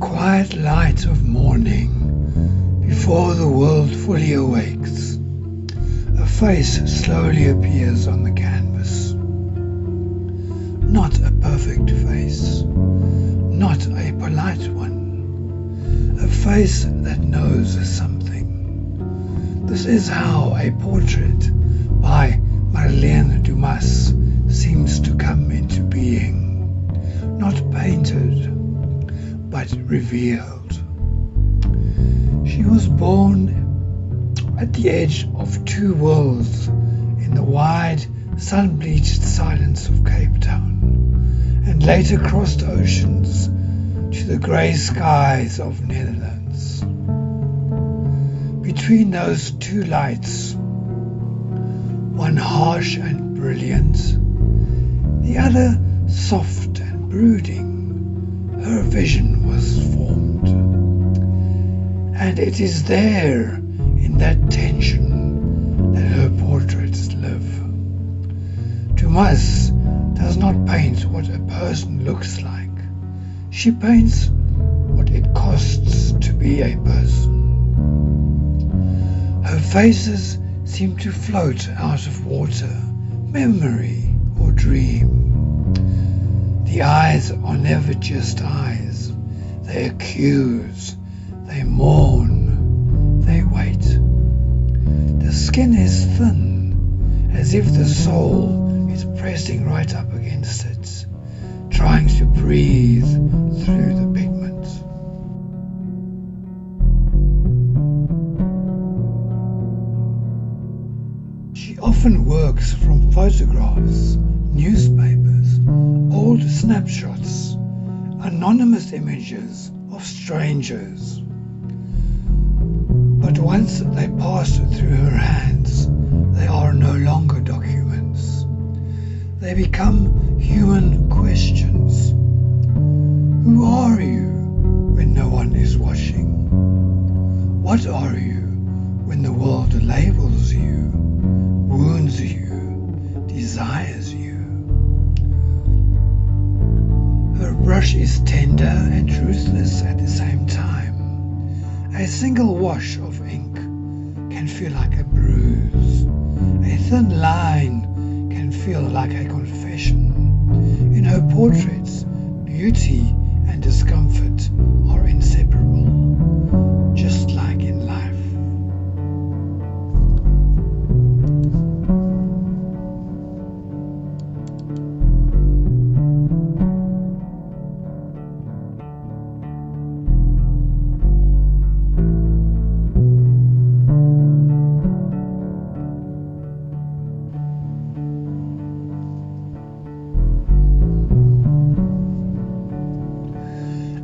quiet light of morning, before the world fully awakes, a face slowly appears on the canvas. Not a perfect face, not a polite one, a face that knows something. This is how a portrait by Marlene Dumas seems to come into being, not painted, but revealed. She was born at the edge of two worlds in the wide, sun-bleached silence of Cape Town, and later crossed oceans to the grey skies of Netherlands. Between those two lights, one harsh and brilliant, the other soft and brooding, her vision was formed. And it is there, in that tension, that her portraits live. Dumas does not paint what a person looks like. She paints what it costs to be a person. Her faces seem to float out of water, memory or dream. The eyes are never just eyes. They accuse, they mourn, they wait. The skin is thin, as if the soul is pressing right up against it, trying to breathe through the pigment. She often works from photographs, newspapers, old snapshots, anonymous images of strangers. But once they pass through her hands, they are no longer documents. They become human questions. Who are you when no one is watching? What are you when the world labels you, wounds you, desires you? Her brush is tender and ruthless at the same time. A single wash of ink can feel like a bruise. A thin line can feel like a confession. In her portraits, beauty and discomfort are inseparable, just like in life.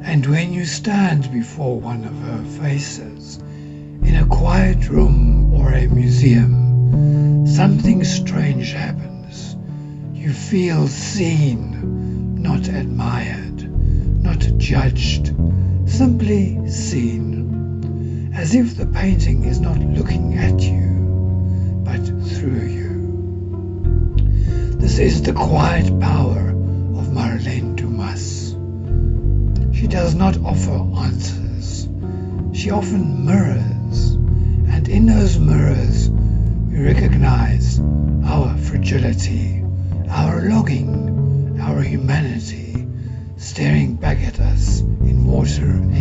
And when you stand before one of her faces, in a quiet room or a museum, something strange happens. You feel seen, not admired, not judged, simply seen, as if the painting is not looking at you, but through you. This is the quiet power of Marlene Dumas. She does not offer answers. She often mirrors, and in those mirrors we recognize our fragility, our longing, our humanity, staring back at us in water and